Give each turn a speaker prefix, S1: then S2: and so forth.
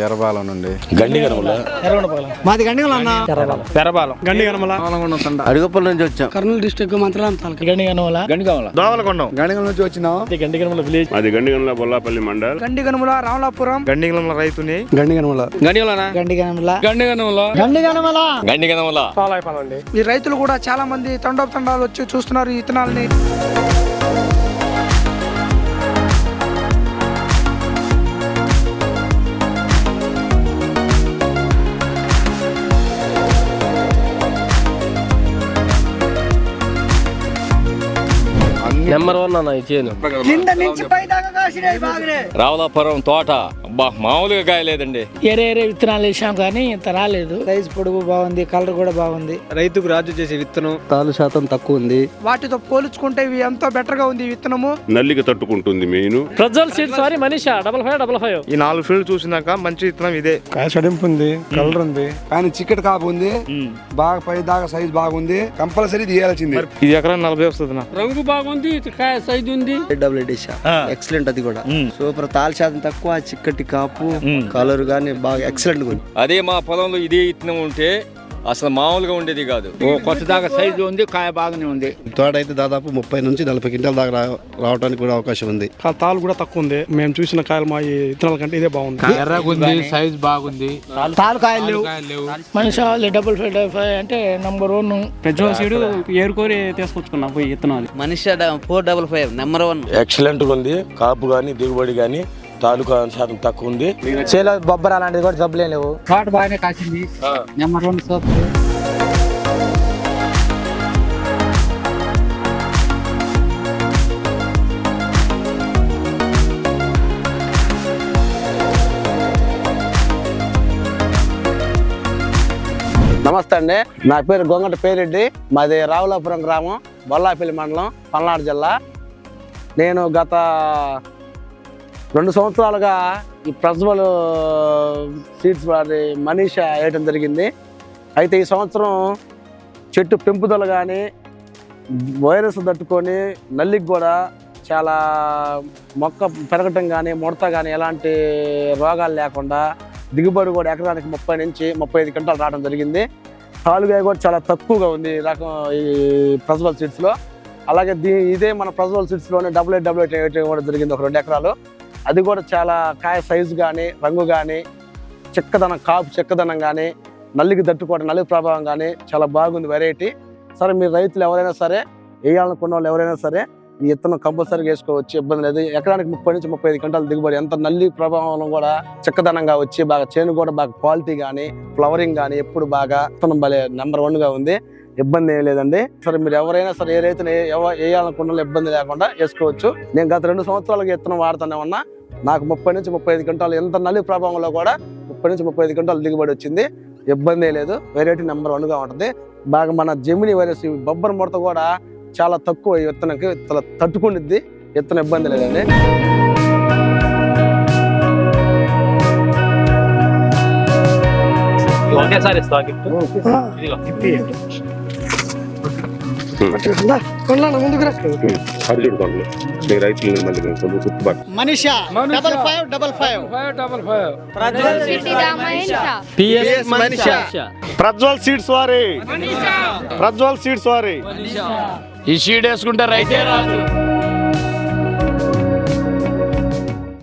S1: ఎర్రబాలం నుండి
S2: మాది గండిగనమల అన్న.
S1: అడుగుపల్లి నుంచి వచ్చాం.
S2: కర్నూలు డిస్ట్రిక్ట్ మంత్రాలయం తాలూకా గండిగనమల.
S1: దోవలకొండం గండిగనం నుంచి వచ్చినాం.
S3: గండిగనమల విలేజ్. అది గండిగనమల బొల్లాపల్లి మండల్.
S2: గండిగనమల రామలాపురం.
S3: గండిగనమల రైతుని.
S2: గండిగనమల ఈ రైతులు కూడా చాలా మంది తండోపతండాలు వచ్చి చూస్తున్నారు ఈ విత్తనాలని.
S4: నెంబర్ 1 అన్న ఈ చేను.
S2: కింద నుంచి పై దాకా కాసినాయి బాగానే.
S4: రావులాపురం తోట అబ్బా మామూలుగా కాయలేదండి.
S5: ఏరే విత్తనాలు వేసాం కానీ ఇంత రాలేదు.
S2: సైజ్ పొడుగు బాగుంది, కలర్ కూడా బాగుంది.
S3: రైతుకు రాజు చేసే విత్తనం.
S1: తాలు శాతం తక్కువ ఉంది.
S2: వాటితో పోల్చుకుంటే ఇవి ఎంతో బెటర్ గా ఉంది ఈ విత్తనము.
S3: నల్లికి తట్టుకుంటుంది మెయిన్.
S5: ప్రజ్వల్ సీడ్స్ వారి మనీషా 5555.
S3: ఈ 4 ఫీల్డ్ చూసినాక మంచి విత్తనం ఇదే.
S6: కాయ సడింపు ఉంది, కలర్ ఉంది, కానీ చికెట్ కాపు ఉంది, బాగా పై దాకా సైజ్ బాగుంది. కంపల్సరీ తీయాల్సింది.
S3: ఇది ఎకరా 40 వస్తుంది.
S5: రంగు బాగుంది, కాయ సైజ్ ఉంది.
S1: ఎక్సలెంట్ అది కూడా సూపర్. తాలు శాతం తక్కువ, చిక్కటి కాపు, కలర్ గానీ బాగా ఎక్సలెంట్ ఉంది.
S4: అదే మా పొలంలో ఇదే విత్తనం ఉంటే అసలు మామూలుగా ఉండేది కాదు.
S5: కొత్త దాకా సైజు ఉంది, కాయ బాగానే ఉంది.
S6: తోట అయితే దాదాపు 30 నుంచి 40 క్వింటాల దాకా రావడానికి కూడా అవకాశం ఉంది.
S7: తాలు కూడా తక్కువ ఉంది. మేము చూసిన కాయలు మా ఈ విత్తనాల కంటే ఇదే బాగుంది.
S5: ఎర్రగుంది, సైజ్ బాగుంది. తాలు కాయలు లేవు. మనిషి 5555 అంటే నంబర్ 1.
S7: ప్రజ్వల్ సీడ్ ఏరుకోరి తీసుకొచ్చుకున్నాం పోయి విత్తనాలు.
S8: మనిషి 455 నెంబర్ 1.
S9: ఎక్సలెంట్ ఉంది. కాపు గానీ దిగుబడి గానీ తాలూకా శాతం తక్కువ ఉంది.
S2: చేలో బొబ్బర అలాంటిది కూడా జబ్బులే లేవు.
S5: తోట బాగానే కాసింది. Number 1 super.
S1: నమస్తే అండి, నా పేరు గొంగట పేరెడ్డి. మాది రావులాపురం గ్రామం, బొల్లాపల్లి మండలం, పల్నాడు జిల్లా. నేను గత 2 సంవత్సరాలుగా ఈ ప్రజ్వల్ సీడ్స్ వారి మనీషా వేయటం జరిగింది. అయితే ఈ సంవత్సరం చెట్టు పెంపుదల కానీ వైరస్ తట్టుకొని నల్లికి కూడా చాలా మొక్క పెరగటం కానీ ముడత కానీ ఎలాంటి రోగాలు లేకుండా దిగుబడి కూడా ఎకరానికి 30 నుంచి 35 క్వింటాలు రావడం జరిగింది. తాలుగాయ కూడా చాలా తక్కువగా ఉంది ఈ రకం ఈ ప్రజ్వల్ సీడ్స్లో. అలాగే ఇదే మన ప్రజ్వల్ సీడ్స్లోనే 8888 వేయటం కూడా జరిగింది ఒక 2 ఎకరాలు. అది కూడా చాలా కాయ సైజు కానీ రంగు కానీ చెక్కదనం, కాపు చెక్కదనం కానీ నల్లికి తట్టుకోవడం, నల్లి ప్రభావం కానీ చాలా బాగుంది వెరైటీ. సరే మీరు రైతులు ఎవరైనా సరే, వేయాలనుకున్న వాళ్ళు ఎవరైనా సరే ఈ విత్తనం కంపల్సరీగా వేసుకోవచ్చు, ఇబ్బంది లేదు. ఎకరానికి 30 నుంచి 35 క్వింటాల దిగుబడి. ఎంత నల్లి ప్రభావం కూడా చెక్కదనంగా వచ్చి బాగా చేను కూడా బాగా క్వాలిటీ కానీ ఫ్లవరింగ్ కానీ ఎప్పుడు బాగా విత్తనం భలే నెంబర్ 1గా ఉంది. ఇబ్బంది ఏం లేదండి. సరే మీరు ఎవరైనా సరే ఏ రైతులు వేయాలనుకున్న ఇబ్బంది లేకుండా వేసుకోవచ్చు. నేను గత 2 సంవత్సరాలుగా విత్తనం వాడుతూనే ఉన్నా. నాకు 30 నుంచి 35 క్వింటాలు, ఎంత నల్లి ప్రభావంలో కూడా 30 నుంచి 35 క్వింటాలు దిగుబడి వచ్చింది. ఇబ్బంది లేదు. వెరైటీ నెంబర్ 1గా ఉంటుంది. బాగా మన జెమిని వైరస్ బొబ్బర ముడత కూడా చాలా తక్కువ ఈ విత్తనానికి తట్టుకుంటుంది. విత్తనం ఇబ్బంది లేదండి.
S4: ఒకేసారి
S2: మనీషా 5555.
S3: ప్రజ్వల్ సీడ్స్ వారి. ప్రజ్వల్ సీడ్స్ వారి.
S4: ఈ సీడ్ వేసుకుంటే రైతే రాదు.